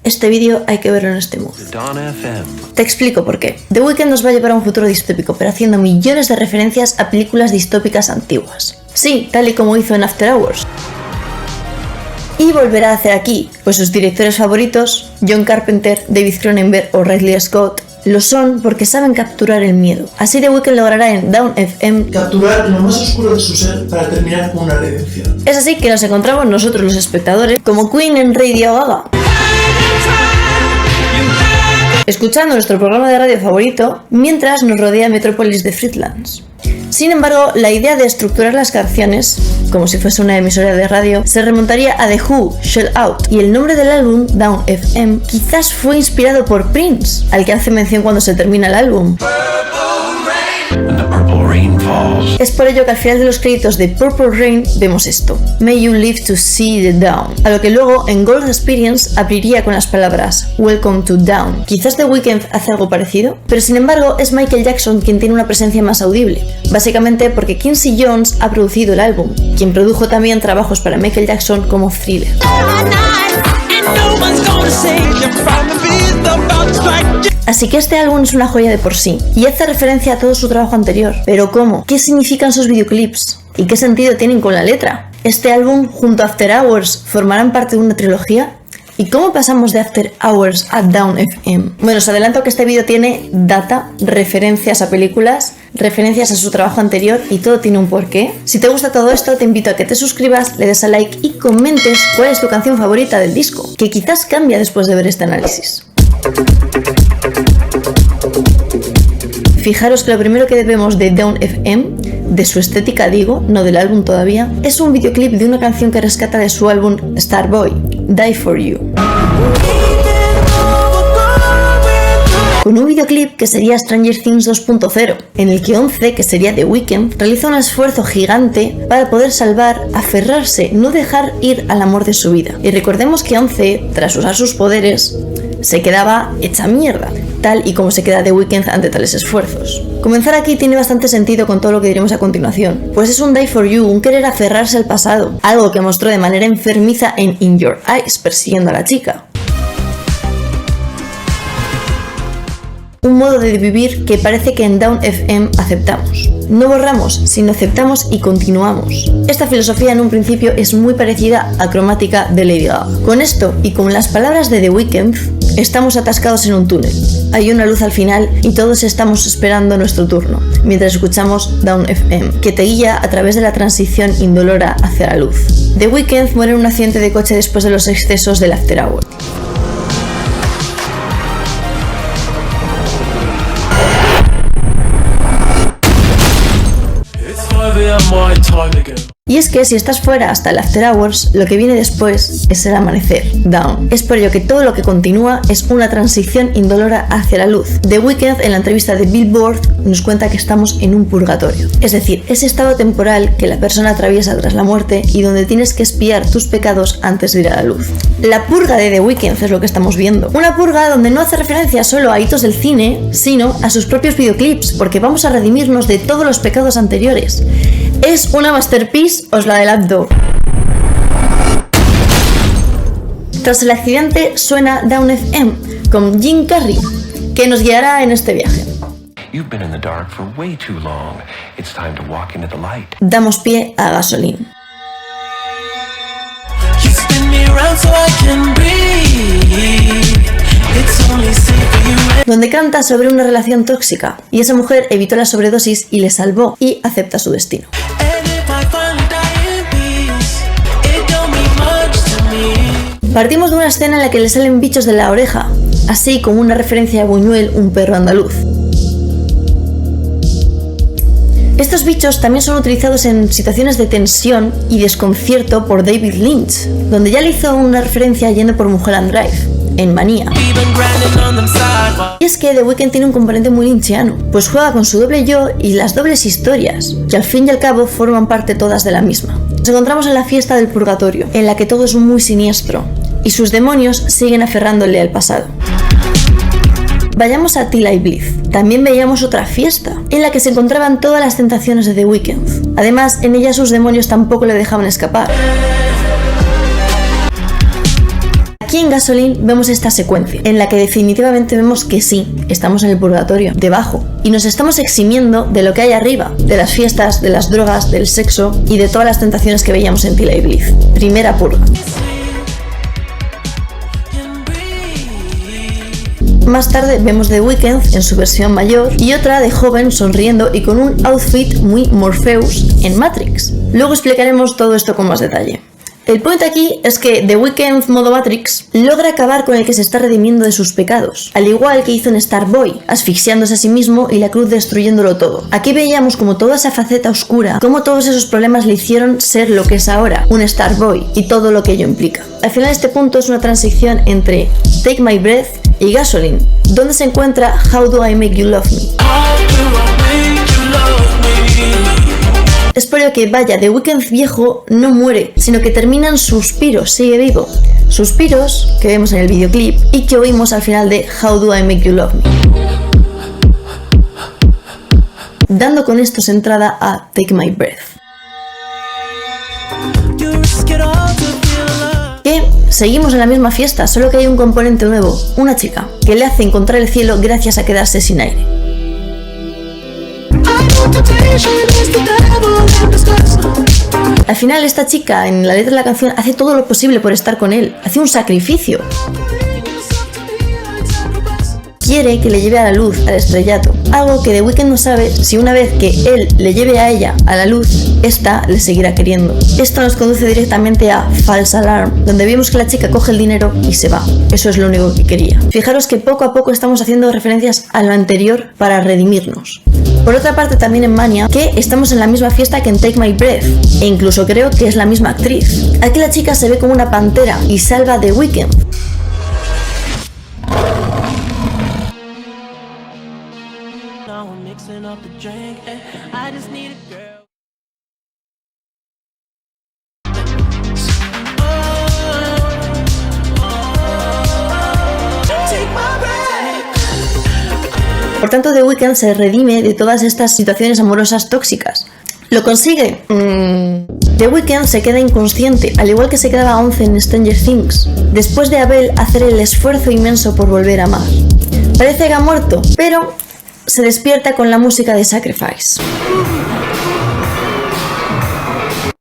Este vídeo hay que verlo en este mood. Te explico por qué. The Weeknd nos va a llevar a un futuro distópico, pero haciendo millones de referencias a películas distópicas antiguas. Sí, tal y como hizo en After Hours. Y volverá a hacer aquí, pues sus directores favoritos, John Carpenter, David Cronenberg o Ridley Scott, lo son porque saben capturar el miedo. Así The Weeknd logrará en Dawn FM capturar lo más oscuro de su ser para terminar con una redención. Es así que nos encontramos nosotros los espectadores como Queen en Radio Gaga, escuchando nuestro programa de radio favorito mientras nos rodea Metrópolis de Friedlands. Sin embargo, la idea de estructurar las canciones, como si fuese una emisora de radio, se remontaría a The Who, Shell Out, y el nombre del álbum, Dawn FM, quizás fue inspirado por Prince, al que hace mención cuando se termina el álbum. Es por ello que al final de los créditos de Purple Rain vemos esto: May you live to see the dawn, a lo que luego en Gold Experience abriría con las palabras Welcome to Dawn. Quizás The Weeknd hace algo parecido, pero sin embargo es Michael Jackson quien tiene una presencia más audible, básicamente porque Quincy Jones ha producido el álbum, quien produjo también trabajos para Michael Jackson como Thriller. Así que este álbum es una joya de por sí, y hace referencia a todo su trabajo anterior. ¿Pero cómo? ¿Qué significan sus videoclips? ¿Y qué sentido tienen con la letra? ¿Este álbum junto a After Hours formarán parte de una trilogía? ¿Y cómo pasamos de After Hours a Dawn FM? Bueno, os adelanto que este vídeo tiene data, referencias a películas, referencias a su trabajo anterior y todo tiene un porqué. Si te gusta todo esto, te invito a que te suscribas, le des a like y comentes cuál es tu canción favorita del disco, que quizás cambia después de ver este análisis. Fijaros que lo primero que debemos de Dawn FM, de su estética digo, no del álbum todavía, es un videoclip de una canción que rescata de su álbum Starboy, Die For You. Con un videoclip que sería Stranger Things 2.0, en el que 11, que sería The Weeknd, realiza un esfuerzo gigante para poder salvar, aferrarse, no dejar ir al amor de su vida. Y recordemos que 11, tras usar sus poderes, se quedaba hecha mierda, tal y como se queda The Weeknd ante tales esfuerzos. Comenzar aquí tiene bastante sentido con todo lo que diremos a continuación, pues es un Die For You, un querer aferrarse al pasado, algo que mostró de manera enfermiza en In Your Eyes, persiguiendo a la chica. Un modo de vivir que parece que en Dawn FM aceptamos. No borramos, sino aceptamos y continuamos. Esta filosofía en un principio es muy parecida a Cromática de Lady Gaga. Con esto y con las palabras de The Weeknd, estamos atascados en un túnel. Hay una luz al final y todos estamos esperando nuestro turno, mientras escuchamos Dawn FM, que te guía a través de la transición indolora hacia la luz. The Weeknd muere en un accidente de coche después de los excesos del After Hours. Y es que si estás fuera hasta el After Hours, lo que viene después es el amanecer, Dawn. Es por ello que todo lo que continúa es una transición indolora hacia la luz. The Weeknd en la entrevista de Billboard nos cuenta que estamos en un purgatorio, es decir, ese estado temporal que la persona atraviesa tras la muerte y donde tienes que expiar tus pecados antes de ir a la luz. La purga de The Weeknd es lo que estamos viendo. Una purga donde no hace referencia solo a hitos del cine, sino a sus propios videoclips, porque vamos a redimirnos de todos los pecados anteriores. Es una masterpiece, os la adelanto. Tras el accidente suena Dawn FM con Jim Carrey, que nos guiará en este viaje. Damos pie a Gasoline. Donde canta sobre una relación tóxica y esa mujer evitó la sobredosis y le salvó y acepta su destino. Partimos de una escena en la que le salen bichos de la oreja, así como una referencia a Buñuel, un perro andaluz. Estos bichos también son utilizados en situaciones de tensión y desconcierto por David Lynch, donde ya le hizo una referencia yendo por Mulholland Drive, en Manía. Y es que The Weeknd tiene un componente muy lynchiano, pues juega con su doble yo y las dobles historias, que al fin y al cabo forman parte todas de la misma. Nos encontramos en la fiesta del purgatorio, en la que todo es muy siniestro, y sus demonios siguen aferrándole al pasado. Vayamos a Till I Bleed. También veíamos otra fiesta, en la que se encontraban todas las tentaciones de The Weeknd. Además, en ella sus demonios tampoco le dejaban escapar. Aquí en Gasoline vemos esta secuencia, en la que definitivamente vemos que sí, estamos en el purgatorio, debajo, y nos estamos eximiendo de lo que hay arriba, de las fiestas, de las drogas, del sexo y de todas las tentaciones que veíamos en Tila y Bliss. Primera purga. Más tarde vemos The Weeknd en su versión mayor y otra de joven sonriendo y con un outfit muy Morpheus en Matrix. Luego explicaremos todo esto con más detalle. El punto aquí es que The Weeknd modo Matrix logra acabar con el que se está redimiendo de sus pecados, al igual que hizo en Starboy, asfixiándose a sí mismo y la cruz destruyéndolo todo. Aquí veíamos como toda esa faceta oscura, como todos esos problemas le hicieron ser lo que es ahora, un Starboy, y todo lo que ello implica. Al final este punto es una transición entre Take My Breath y Gasoline, donde se encuentra How Do I Make You Love Me. Es por ello que, vaya, The Weeknd viejo no muere, sino que termina en suspiros, sigue vivo. Suspiros que vemos en el videoclip y que oímos al final de How Do I Make You Love Me. Dando con estos entrada a Take My Breath. Que seguimos en la misma fiesta, solo que hay un componente nuevo, una chica, que le hace encontrar el cielo gracias a quedarse sin aire. Al final esta chica en la letra de la canción hace todo lo posible por estar con él, hace un sacrificio. Quiere que le lleve a la luz, al estrellato, algo que The Weeknd no sabe si una vez que él le lleve a ella a la luz, esta le seguirá queriendo. Esto nos conduce directamente a False Alarm, donde vemos que la chica coge el dinero y se va. Eso es lo único que quería. Fijaros que poco a poco estamos haciendo referencias a lo anterior para redimirnos. Por otra parte también en Mania, que estamos en la misma fiesta que en Take My Breath, e incluso creo que es la misma actriz. Aquí la chica se ve como una pantera y salva a The Weeknd. Por tanto, The Weeknd se redime de todas estas situaciones amorosas tóxicas. ¿Lo consigue? The Weeknd se queda inconsciente, al igual que se quedaba 11 en Stranger Things, después de Abel hacer el esfuerzo inmenso por volver a amar. Parece que ha muerto, pero se despierta con la música de Sacrifice.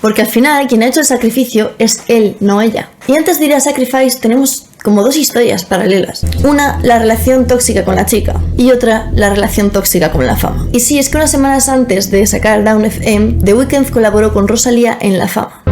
Porque al final quien ha hecho el sacrificio es él, no ella. Y antes de ir a Sacrifice tenemos como dos historias paralelas. Una, la relación tóxica con la chica, y otra, la relación tóxica con la fama. Y sí, es que unas semanas antes de sacar Down FM, The Weeknd colaboró con Rosalía en La Fama,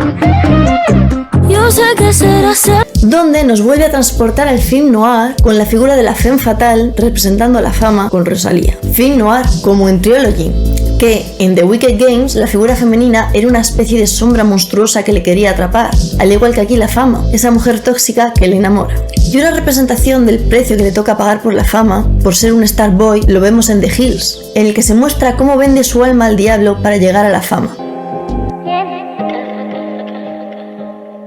donde nos vuelve a transportar al film noir con la figura de la femme fatale representando a la fama con Rosalía. Film noir como en Trilogy, que en The Wicked Games la figura femenina era una especie de sombra monstruosa que le quería atrapar, al igual que aquí la fama, esa mujer tóxica que le enamora. Y una representación del precio que le toca pagar por la fama, por ser un star boy, lo vemos en The Hills, en el que se muestra cómo vende su alma al diablo para llegar a la fama.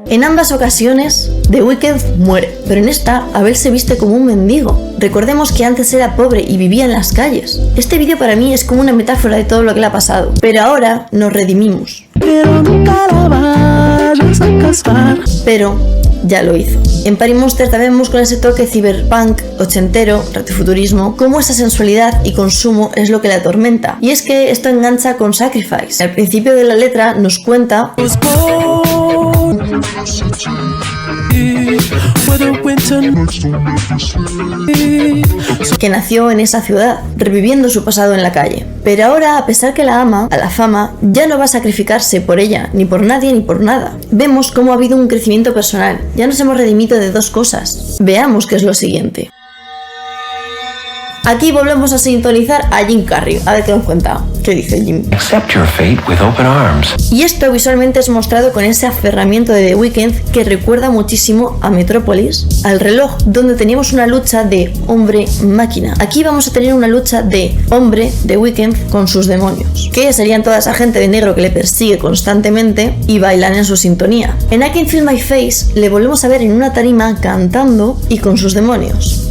En ambas ocasiones, The Weeknd muere, pero en esta, Abel se viste como un mendigo. Recordemos que antes era pobre y vivía en las calles. Este vídeo para mí es como una metáfora de todo lo que le ha pasado, pero ahora nos redimimos. Pero ya lo hizo. En Party Monster también vemos con ese toque cyberpunk, ochentero, retrofuturismo, cómo esa sensualidad y consumo es lo que le atormenta. Y es que esto engancha con Sacrifice. Al principio de la letra nos cuenta que nació en esa ciudad, reviviendo su pasado en la calle. Pero ahora, a pesar que la ama, a la fama, ya no va a sacrificarse por ella, ni por nadie ni por nada. Vemos cómo ha habido un crecimiento personal. Ya nos hemos redimido de dos cosas. Veamos qué es lo siguiente. Aquí volvemos a sintonizar a Jim Carrey. A ver qué nos cuenta. ¿Qué dice Jim? Accept your fate with open arms. Y esto visualmente es mostrado con ese aferramiento de The Weeknd que recuerda muchísimo a Metrópolis, al reloj, donde teníamos una lucha de hombre-máquina. Aquí vamos a tener una lucha de hombre, The Weeknd, con sus demonios, que serían toda esa gente de negro que le persigue constantemente y bailan en su sintonía. En I Can Feel My Face le volvemos a ver en una tarima cantando y con sus demonios.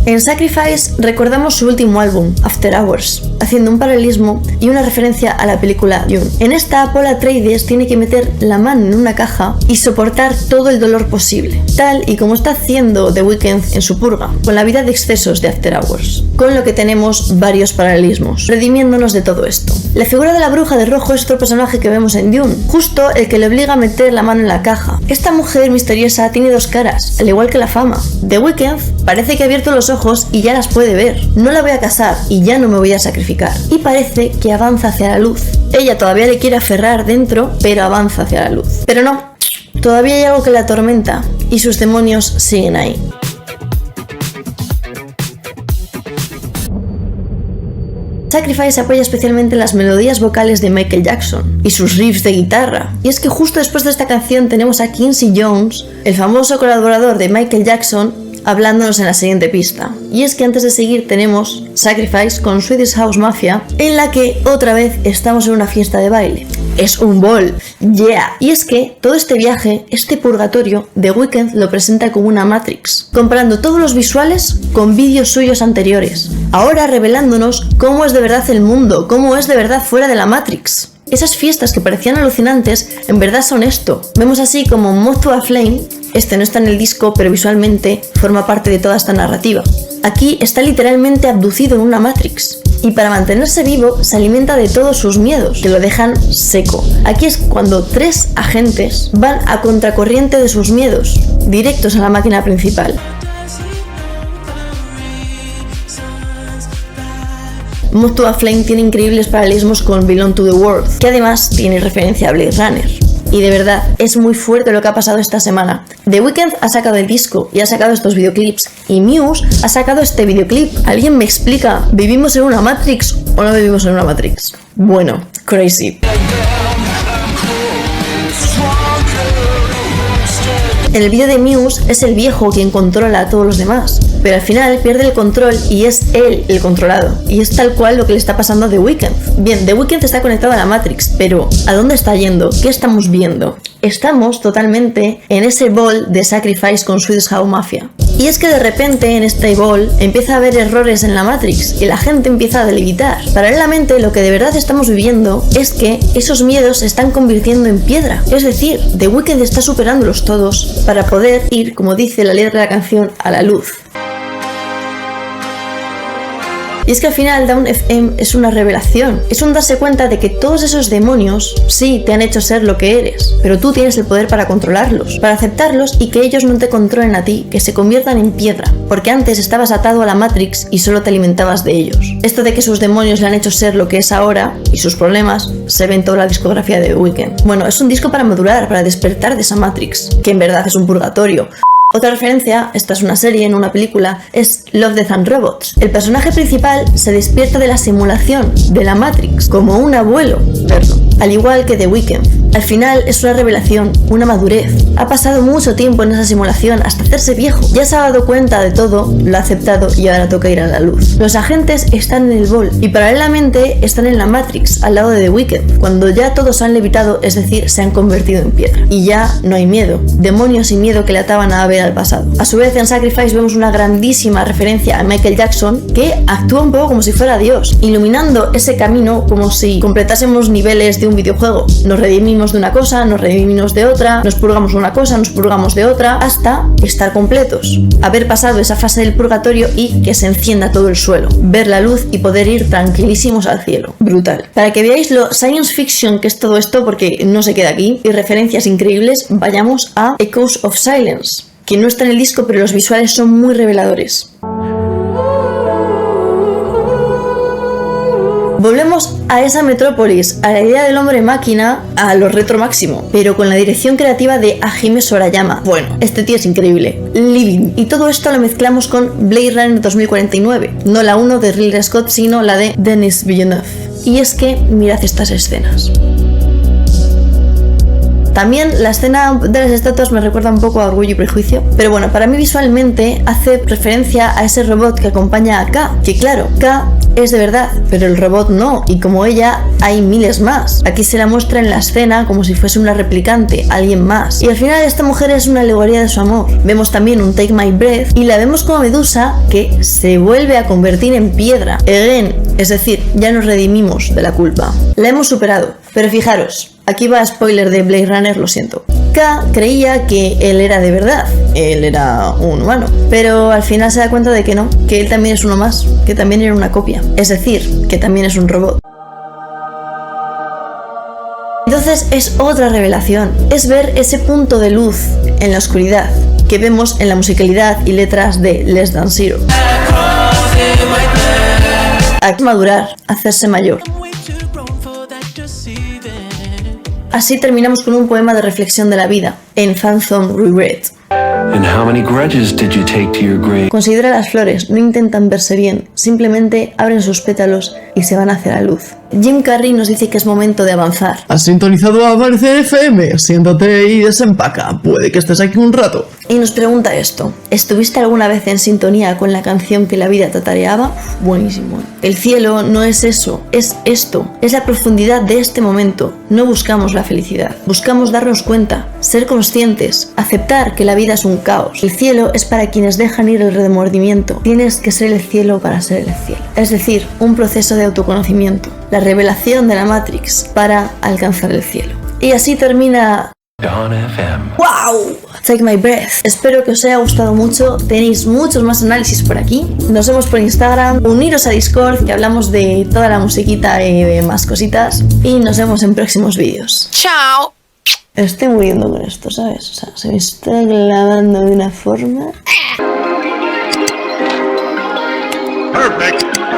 En Sacrifice recordamos su último álbum, After Hours, haciendo un paralelismo y una referencia a la película Dune. En esta, Paul Atreides tiene que meter la mano en una caja y soportar todo el dolor posible, tal y como está haciendo The Weeknd en su purga, con la vida de excesos de After Hours, con lo que tenemos varios paralelismos, redimiéndonos de todo esto. La figura de la bruja de rojo es otro personaje que vemos en Dune, justo el que le obliga a meter la mano en la caja. Esta mujer misteriosa tiene dos caras, al igual que la fama. The Weeknd parece que ha abierto los ojos y ya las puede ver. No la voy a casar y ya no me voy a sacrificar. Y parece que avanza hacia la luz. Ella todavía le quiere aferrar dentro, pero avanza hacia la luz. Pero no, todavía hay algo que la atormenta y sus demonios siguen ahí. Sacrifice apoya especialmente las melodías vocales de Michael Jackson y sus riffs de guitarra. Y es que justo después de esta canción tenemos a Quincy Jones, el famoso colaborador de Michael Jackson, hablándonos en la siguiente pista. Y es que antes de seguir tenemos Sacrifice con Swedish House Mafia, en la que otra vez estamos en una fiesta de baile. Es un ball, yeah. Y es que todo este viaje, este purgatorio, The Weeknd lo presenta como una Matrix, comparando todos los visuales con vídeos suyos anteriores, ahora revelándonos cómo es de verdad el mundo, cómo es de verdad fuera de la Matrix. Esas fiestas que parecían alucinantes, en verdad son esto. Vemos así como Moth to a Flame, este no está en el disco, pero visualmente forma parte de toda esta narrativa. Aquí está literalmente abducido en una Matrix, y para mantenerse vivo se alimenta de todos sus miedos, que lo dejan seco. Aquí es cuando 3 agentes van a contracorriente de sus miedos, directos a la máquina principal. Moth to a Flame tiene increíbles paralelismos con Belong to the World, que además tiene referencia a Blade Runner. Y de verdad, es muy fuerte lo que ha pasado esta semana. The Weeknd ha sacado el disco y ha sacado estos videoclips, y Muse ha sacado este videoclip. ¿Alguien me explica? ¿Vivimos en una Matrix o no vivimos en una Matrix? Bueno, crazy. En el vídeo de Muse es el viejo quien controla a todos los demás, pero al final pierde el control y es él el controlado. Y es tal cual lo que le está pasando a The Weeknd. Bien, The Weeknd está conectado a la Matrix, pero ¿a dónde está yendo? ¿Qué estamos viendo? Estamos totalmente en ese ball de Sacrifice con Swedish House Mafia. Y es que de repente en este ball empieza a haber errores en la Matrix y la gente empieza a levitar. Paralelamente, lo que de verdad estamos viviendo es que esos miedos se están convirtiendo en piedra. Es decir, The Weeknd está superándolos todos para poder ir, como dice la letra de la canción, a la luz. Y es que al final Dawn FM es una revelación, es un darse cuenta de que todos esos demonios sí te han hecho ser lo que eres, pero tú tienes el poder para controlarlos, para aceptarlos y que ellos no te controlen a ti, que se conviertan en piedra, porque antes estabas atado a la Matrix y solo te alimentabas de ellos. Esto de que sus demonios le han hecho ser lo que es ahora y sus problemas se ve en toda la discografía de The Weeknd. Bueno, es un disco para madurar, para despertar de esa Matrix, que en verdad es un purgatorio. Otra referencia, esta es una serie, no una película, es Love, Death and Robots. El personaje principal se despierta de la simulación, de la Matrix, como un abuelo, verlo, al igual que The Weeknd. Al final es una revelación, una madurez. Ha pasado mucho tiempo en esa simulación hasta hacerse viejo. Ya se ha dado cuenta de todo, lo ha aceptado y ahora toca ir a la luz. Los agentes están en el ball y paralelamente están en la Matrix, al lado de The Weeknd, cuando ya todos han levitado, es decir, se han convertido en piedra. Y ya no hay miedo, demonios y miedo que le ataban a ver al pasado. A su vez en Sacrifice vemos una grandísima referencia a Michael Jackson, que actúa un poco como si fuera Dios, iluminando ese camino como si completásemos niveles de un videojuego. Nos redimimos de una cosa, nos redimimos de otra, nos purgamos una cosa, nos purgamos de otra, hasta estar completos, haber pasado esa fase del purgatorio y que se encienda todo el suelo, ver la luz y poder ir tranquilísimos al cielo. Brutal. Para que veáis lo science fiction que es todo esto, porque no se queda aquí, y referencias increíbles, vayamos a Echoes of Silence, que no está en el disco, pero los visuales son muy reveladores. Volvemos a esa metrópolis, a la idea del hombre máquina, a lo retro máximo, pero con la dirección creativa de Hajime Sorayama. Bueno, este tío es increíble. Living. Y todo esto lo mezclamos con Blade Runner 2049, no la 1 de Ridley Scott, sino la de Denis Villeneuve. Y es que mirad estas escenas. También la escena de las estatuas me recuerda un poco a Orgullo y Prejuicio, pero bueno, para mí visualmente hace referencia a ese robot que acompaña a K, que claro, K es de verdad, pero el robot no, y como ella hay miles más. Aquí se la muestra en la escena como si fuese una replicante, alguien más. Y al final esta mujer es una alegoría de su amor. Vemos también un Take My Breath y la vemos como Medusa que se vuelve a convertir en piedra. Again, es decir, ya nos redimimos de la culpa. La hemos superado, pero fijaros, aquí va spoiler de Blade Runner, lo siento. K creía que él era de verdad, él era un humano, pero al final se da cuenta de que no, que él también es uno más, que también era una copia, es decir, que también es un robot. Entonces es otra revelación, es ver ese punto de luz en la oscuridad que vemos en la musicalidad y letras de Less Than Zero. A madurar, hacerse mayor. Así terminamos con un poema de reflexión de la vida, en Phantom Regret. And how many grudges did you take to your grave? Considera las flores, no intentan verse bien, simplemente abren sus pétalos y se van hacia la luz. Jim Carrey nos dice que es momento de avanzar. Has sintonizado a Aparecer FM, siéntate y desempaca, puede que estés aquí un rato. Y nos pregunta esto, ¿estuviste alguna vez en sintonía con la canción que la vida te tareaba? Buenísimo. El cielo no es eso, es esto, es la profundidad de este momento. No buscamos la felicidad, buscamos darnos cuenta, ser conscientes, aceptar que la vida es un caos. El cielo es para quienes dejan ir el remordimiento. Tienes que ser el cielo para ser el cielo. Es decir, un proceso de autoconocimiento, la revelación de la Matrix para alcanzar el cielo. Y así termina Dawn FM. ¡Wow! Take My Breath. Espero que os haya gustado mucho. Tenéis muchos más análisis por aquí. Nos vemos por Instagram. Uniros a Discord, que hablamos de toda la musiquita y de más cositas. Y nos vemos en próximos vídeos. Chao. Estoy muriendo con esto, ¿sabes? O sea, se me está clavando de una forma. Perfect.